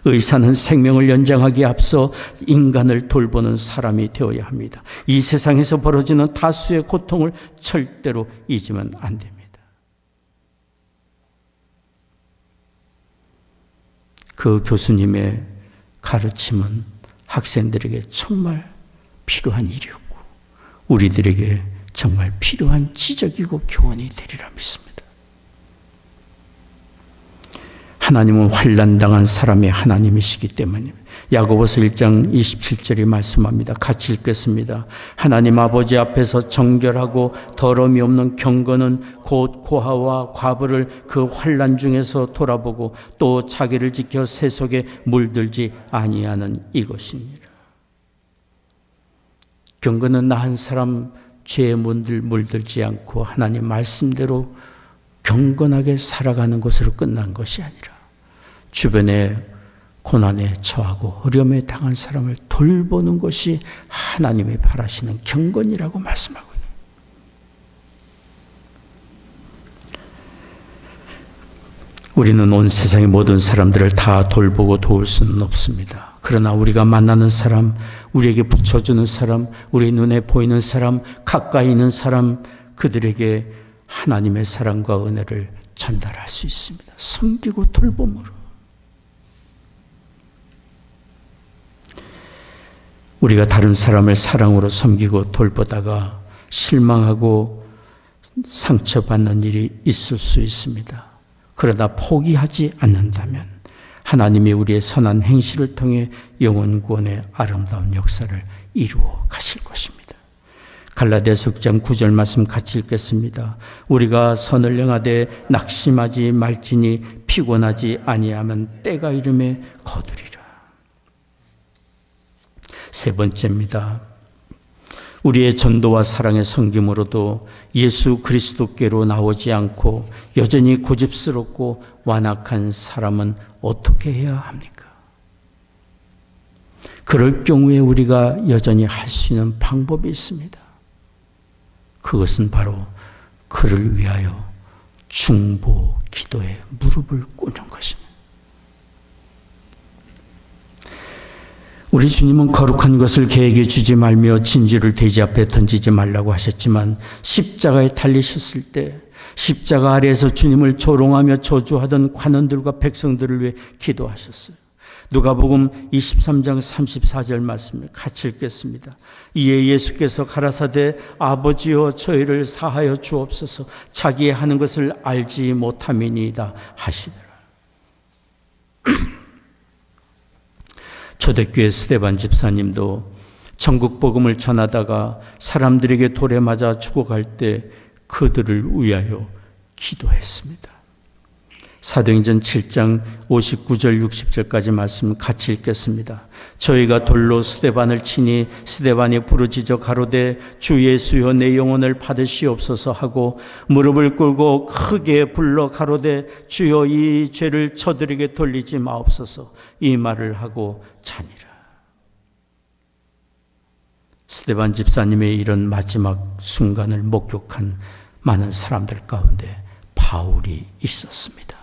의사는 생명을 연장하기에 앞서 인간을 돌보는 사람이 되어야 합니다. 이 세상에서 벌어지는 다수의 고통을 절대로 잊으면 안 됩니다. 그 교수님의 가르침은 학생들에게 정말 필요한 일이었고, 우리들에게 정말 필요한 지적이고 교훈이 되리라 믿습니다. 하나님은 환난당한 사람의 하나님이시기 때문입니다. 야고보서 1장 27절이 말씀합니다. 같이 읽겠습니다. 하나님 아버지 앞에서 정결하고 더러움이 없는 경건은 곧 고아와 과부를 그 환난 중에서 돌아보고 또 자기를 지켜 세속에 물들지 아니하는 이것이니라. 경건은 나 한 사람 죄에 물들지 않고 하나님 말씀대로 경건하게 살아가는 것으로 끝난 것이 아니라 주변에 고난에 처하고 어려움에 당한 사람을 돌보는 것이 하나님이 바라시는 경건이라고 말씀하고 있습니다. 우리는 온 세상의 모든 사람들을 다 돌보고 도울 수는 없습니다. 그러나 우리가 만나는 사람, 우리에게 붙여주는 사람, 우리 눈에 보이는 사람, 가까이 있는 사람, 그들에게 하나님의 사랑과 은혜를 전달할 수 있습니다. 섬기고 돌봄으로. 우리가 다른 사람을 사랑으로 섬기고 돌보다가 실망하고 상처받는 일이 있을 수 있습니다. 그러다 포기하지 않는다면 하나님이 우리의 선한 행실을 통해 영혼 구원의 아름다운 역사를 이루어 가실 것입니다. 갈라디아서 6장 9절 말씀 같이 읽겠습니다. 우리가 선을 행하되 낙심하지 말지니 피곤하지 아니하면 때가 이름에 거두리라. 세 번째입니다. 우리의 전도와 사랑의 섬김으로도 예수 그리스도께로 나오지 않고 여전히 고집스럽고 완악한 사람은 어떻게 해야 합니까? 그럴 경우에 우리가 여전히 할 수 있는 방법이 있습니다. 그것은 바로 그를 위하여 중보 기도에 무릎을 꿇는 것입니다. 우리 주님은 거룩한 것을 개에게 주지 말며 진주를 돼지 앞에 던지지 말라고 하셨지만 십자가에 달리셨을 때 십자가 아래에서 주님을 조롱하며 저주하던 관원들과 백성들을 위해 기도하셨어요. 누가복음 23장 34절 말씀을 같이 읽겠습니다. 이에 예수께서 가라사대 아버지여 저희를 사하여 주옵소서 자기의 하는 것을 알지 못함이니이다 하시더라. 초대교회 스데반 집사님도 천국 복음을 전하다가 사람들에게 돌에 맞아 죽어갈 때 그들을 위하여 기도했습니다. 사도행전 7장 59절 60절까지 말씀 같이 읽겠습니다. 저희가 돌로 스데반을 치니 스데반이 부르짖어 가로되 주 예수여 내 영혼을 받으시옵소서 하고 무릎을 꿇고 크게 불러 가로되 주여 이 죄를 저들에게 돌리지 마옵소서 이 말을 하고 자니라. 스데반 집사님의 이런 마지막 순간을 목격한 많은 사람들 가운데 바울이 있었습니다.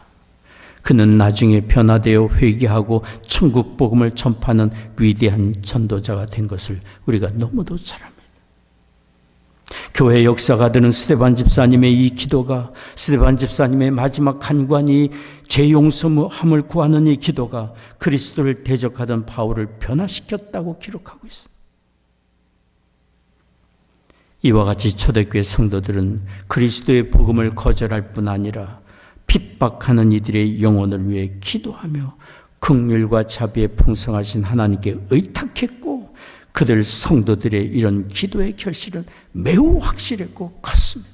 그는 나중에 변화되어 회개하고 천국 복음을 전파하는 위대한 전도자가 된 것을 우리가 너무도 잘 압니다. 교회 역사가 되는 스데반 집사님의 이 기도가, 스데반 집사님의 마지막 간구한 죄 용서함을 구하는 이 기도가 그리스도를 대적하던 바울을 변화시켰다고 기록하고 있습니다. 이와 같이 초대교회 성도들은 그리스도의 복음을 거절할 뿐 아니라 핍박하는 이들의 영혼을 위해 기도하며 긍휼과 자비에 풍성하신 하나님께 의탁했고, 그들 성도들의 이런 기도의 결실은 매우 확실했고 컸습니다.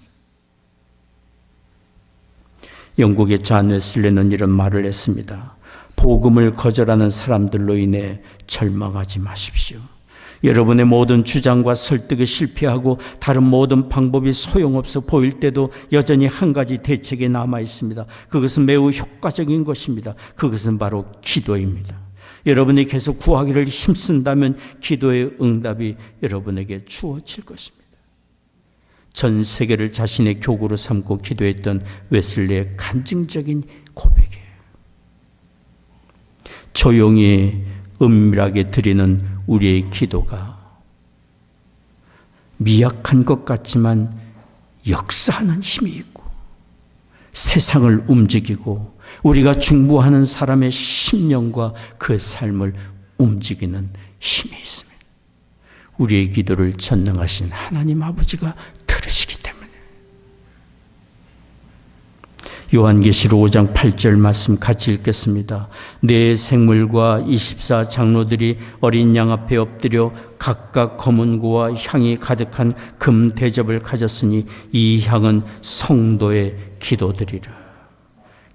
영국의 존 웨슬리는 이런 말을 했습니다. 복음을 거절하는 사람들로 인해 절망하지 마십시오. 여러분의 모든 주장과 설득에 실패하고 다른 모든 방법이 소용없어 보일 때도 여전히 한 가지 대책이 남아 있습니다. 그것은 매우 효과적인 것입니다. 그것은 바로 기도입니다. 여러분이 계속 구하기를 힘쓴다면 기도의 응답이 여러분에게 주어질 것입니다. 전 세계를 자신의 교구로 삼고 기도했던 웨슬리의 간증적인 고백이에요. 조용히 은밀하게 드리는 우리의 기도가 미약한 것 같지만 역사하는 힘이 있고 세상을 움직이고 우리가 중보하는 사람의 심령과 그 삶을 움직이는 힘이 있습니다. 우리의 기도를 전능하신 하나님 아버지가 들으시기 때문에. 요한계시록 5장 8절 말씀 같이 읽겠습니다. 네 생물과 24 장로들이 어린 양 앞에 엎드려 각각 검은 고와 향이 가득한 금 대접을 가졌으니 이 향은 성도의 기도들이라.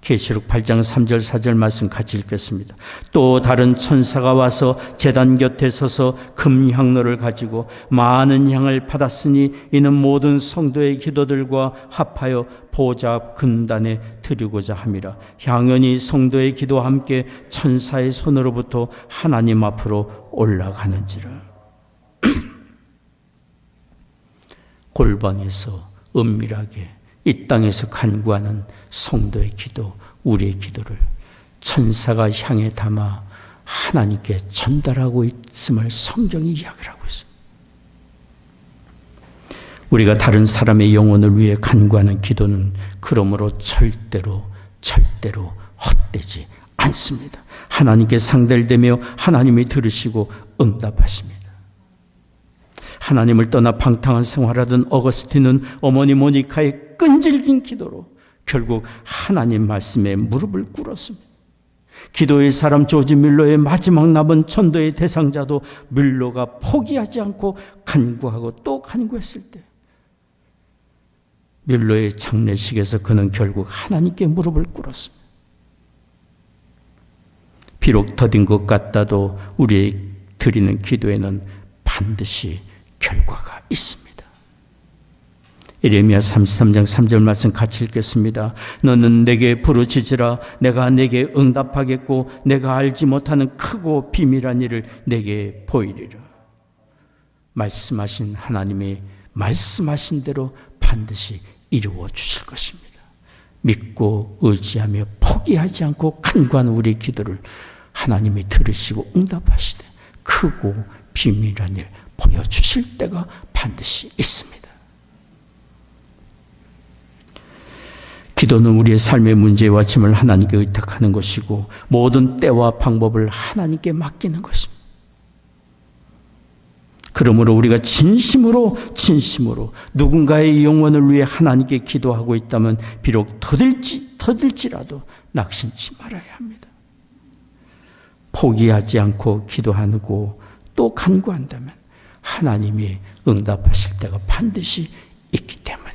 계시록 8장 3절 4절 말씀 같이 읽겠습니다. 또 다른 천사가 와서 제단 곁에 서서 금향로를 가지고 많은 향을 받았으니 이는 모든 성도의 기도들과 합하여 보좌 앞 금단에 드리고자 함이라. 향연이 성도의 기도와 함께 천사의 손으로부터 하나님 앞으로 올라가는지라. 골방에서 은밀하게 이 땅에서 간구하는 성도의 기도, 우리의 기도를 천사가 향에 담아 하나님께 전달하고 있음을 성경이 이야기를 하고 있습니다. 우리가 다른 사람의 영혼을 위해 간구하는 기도는 그러므로 절대로 헛되지 않습니다. 하나님께 상달되며 하나님이 들으시고 응답하십니다. 하나님을 떠나 방탕한 생활하던 어거스틴은 어머니 모니카의 끈질긴 기도로 결국 하나님 말씀에 무릎을 꿇었습니다. 기도의 사람 조지 뮬러의 마지막 남은 전도의 대상자도 뮬러가 포기하지 않고 간구하고 또 간구했을 때 뮬러의 장례식에서 그는 결국 하나님께 무릎을 꿇었습니다. 비록 더딘 것 같다도 우리의 드리는 기도에는 반드시 결과가 있습니다. 예레미야 33장 3절 말씀 같이 읽겠습니다. 너는 내게 부르짖으라. 내가 내게 응답하겠고 내가 알지 못하는 크고 비밀한 일을 내게 보이리라. 말씀하신 하나님이 말씀하신 대로 반드시 이루어 주실 것입니다. 믿고 의지하며 포기하지 않고 간구하는 우리의 기도를 하나님이 들으시고 응답하시되 크고 비밀한 일 보여주실 때가 반드시 있습니다. 기도는 우리의 삶의 문제와 짐을 하나님께 의탁하는 것이고 모든 때와 방법을 하나님께 맡기는 것입니다. 그러므로 우리가 진심으로 누군가의 영혼을 위해 하나님께 기도하고 있다면 비록 더딜지라도 낙심치 말아야 합니다. 포기하지 않고 기도하고 또 간구한다면 하나님이 응답하실 때가 반드시 있기 때문에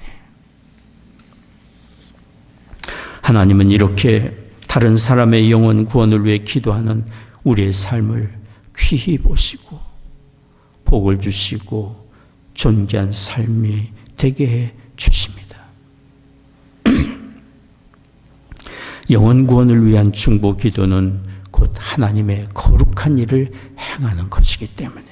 하나님은 이렇게 다른 사람의 영혼 구원을 위해 기도하는 우리의 삶을 귀히 보시고 복을 주시고 존귀한 삶이 되게 해 주십니다. 영혼 구원을 위한 중보 기도는 곧 하나님의 거룩한 일을 행하는 것이기 때문에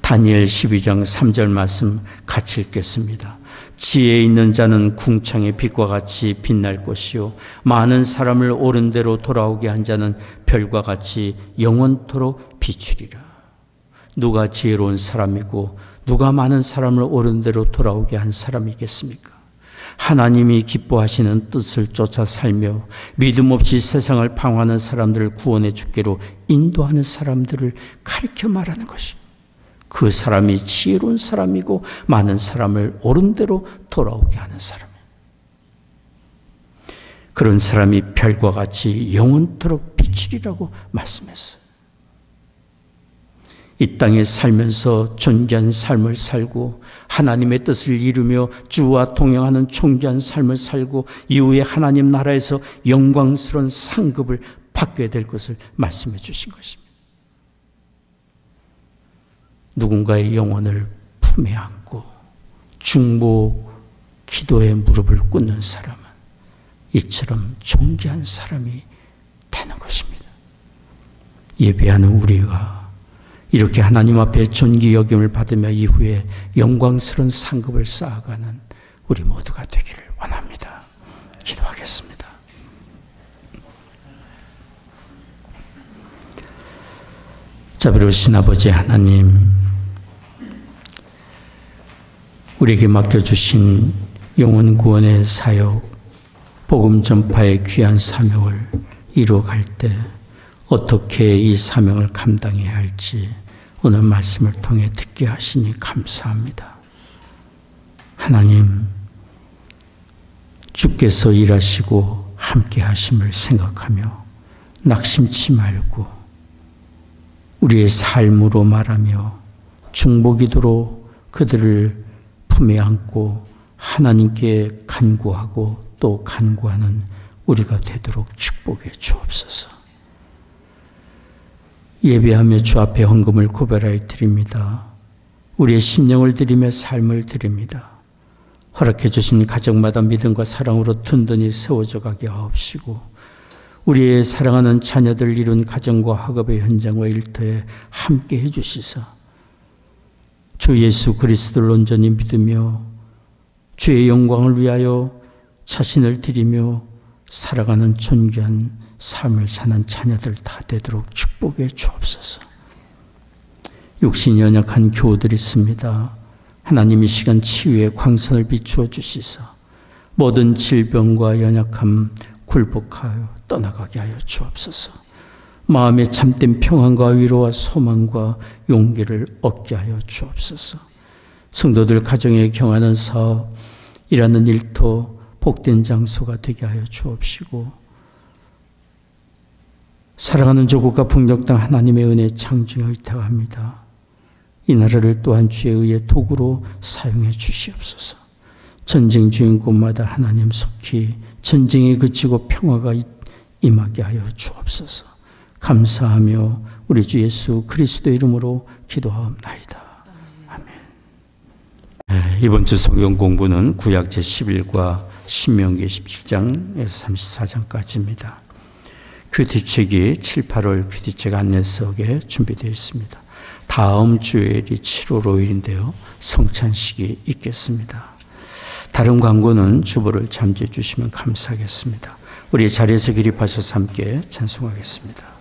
다니엘 12장 3절 말씀 같이 읽겠습니다. 지혜 있는 자는 궁창의 빛과 같이 빛날 것이요 많은 사람을 옳은 대로 돌아오게 한 자는 별과 같이 영원토록 비추리라. 누가 지혜로운 사람이고 누가 많은 사람을 옳은 대로 돌아오게 한 사람이겠습니까? 하나님이 기뻐하시는 뜻을 쫓아 살며 믿음 없이 세상을 방황하는 사람들을 구원의 주께로 인도하는 사람들을 가리켜 말하는 것입니다. 그 사람이 지혜로운 사람이고 많은 사람을 옳은 대로 돌아오게 하는 사람이에요. 그런 사람이 별과 같이 영원토록 비추리라고 말씀했어요. 이 땅에 살면서 존귀한 삶을 살고 하나님의 뜻을 이루며 주와 동행하는 존귀한 삶을 살고 이후에 하나님 나라에서 영광스러운 상급을 받게 될 것을 말씀해 주신 것입니다. 누군가의 영혼을 품에 안고 중보 기도의 무릎을 꿇는 사람은 이처럼 존귀한 사람이 되는 것입니다. 예배하는 우리가 이렇게 하나님 앞에 존귀 여김을 받으며 이후에 영광스러운 상급을 쌓아가는 우리 모두가 되기를 원합니다. 기도하겠습니다. 자비로우신 아버지 하나님, 우리에게 맡겨주신 영혼 구원의 사역, 복음 전파의 귀한 사명을 이루어갈 때 어떻게 이 사명을 감당해야 할지 오늘 말씀을 통해 듣게 하시니 감사합니다. 하나님, 주께서 일하시고 함께 하심을 생각하며 낙심치 말고 우리의 삶으로 말하며 중보기도로 그들을 품에 안고 하나님께 간구하고 또 간구하는 우리가 되도록 축복해 주옵소서. 예배하며 주 앞에 헌금을 구별하여 드립니다. 우리의 심령을 드리며 삶을 드립니다. 허락해 주신 가정마다 믿음과 사랑으로 든든히 세워져 가게 하옵시고 우리의 사랑하는 자녀들 이룬 가정과 학업의 현장과 일터에 함께 해주시사 주 예수 그리스도를 온전히 믿으며 주의 영광을 위하여 자신을 드리며 살아가는 존귀한 삶을 사는 자녀들 다 되도록 축복해 주옵소서. 육신이 연약한 교우들이 있습니다. 하나님 이 시간 치유의 광선을 비추어 주시사 모든 질병과 연약함 굴복하여 떠나가게 하여 주옵소서. 마음에 참된 평안과 위로와 소망과 용기를 얻게 하여 주옵소서. 성도들 가정에 경하는 사업, 일하는 일터, 복된 장소가 되게 하여 주옵시고 사랑하는 조국과 북녘 땅 하나님의 은혜 창조에 의탁합니다. 이 나라를 또한 주의 의의 도구로 사용해 주시옵소서. 전쟁 중인 곳마다 하나님 속히 전쟁이 그치고 평화가 임하게 하여 주옵소서. 감사하며 우리 주 예수 그리스도 이름으로 기도하옵나이다. 아멘. 이번 주 성경 공부는 구약 제11과 신명기 17장에서 34장까지입니다. 큐티책이 7, 8월 큐티책 안내석에 준비되어 있습니다. 다음 주일이 7월 5일인데요. 성찬식이 있겠습니다. 다른 광고는 주보를 잠재해 주시면 감사하겠습니다. 우리 자리에서 기립하셔서 함께 찬송하겠습니다.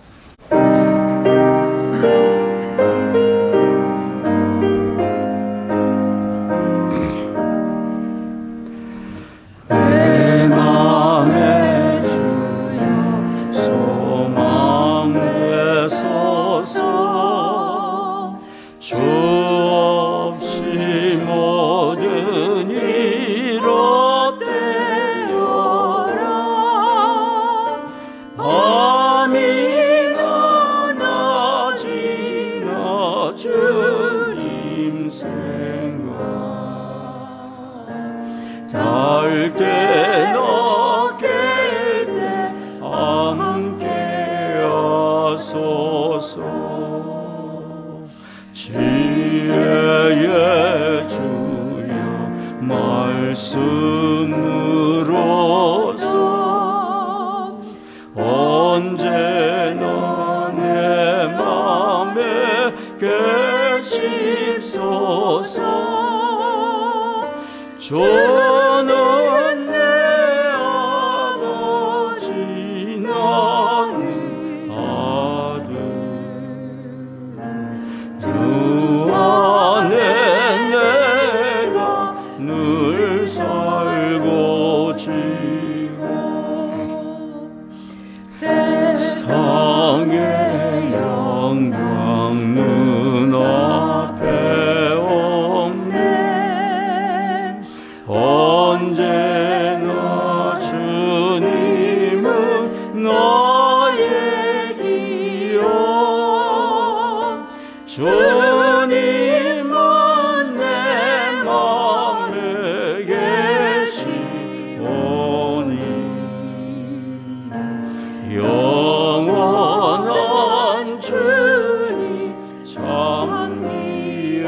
내 맘에 주여 소망을 쏘소 주 없이 모든 일 어때요라 아미나 나지나 주님 생각 잘 때나 깰때 함께 하소서 지혜의 주여 말씀으로서 언제나 내 맘에 계십소서 주는 내 아버지 나는 아들 주 안에 내가 늘 살고 지고 세상의 영광 눈앞에 없네 언제나 주님은 나의 기억 주님은 내 맘에 계시오니 영원한 주님 참 귀하여라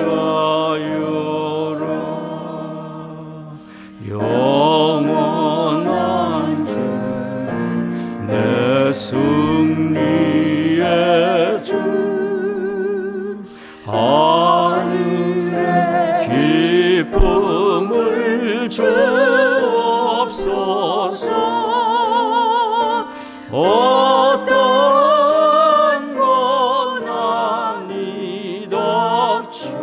영원한 주님 내 승리의 주 하늘의 기쁨을 주옵소서 어떤 고난이 닥쳐와도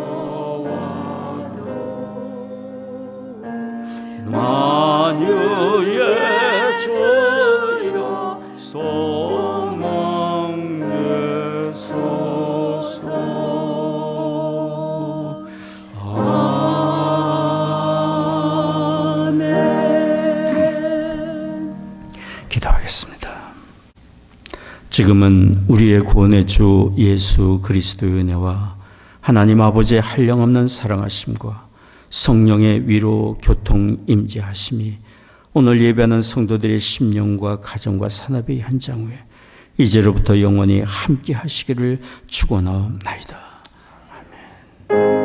만유의 주여 소망 되소서 아멘. 기도하겠습니다. 지금은 우리의 구원의 주 예수 그리스도의 은혜와 하나님 아버지의 한량없는 사랑하심과 성령의 위로 교통 임재하심이 오늘 예배하는 성도들의 심령과 가정과 산업의 현장 위에 이제로부터 영원히 함께 하시기를 축원하옵나이다. 아멘.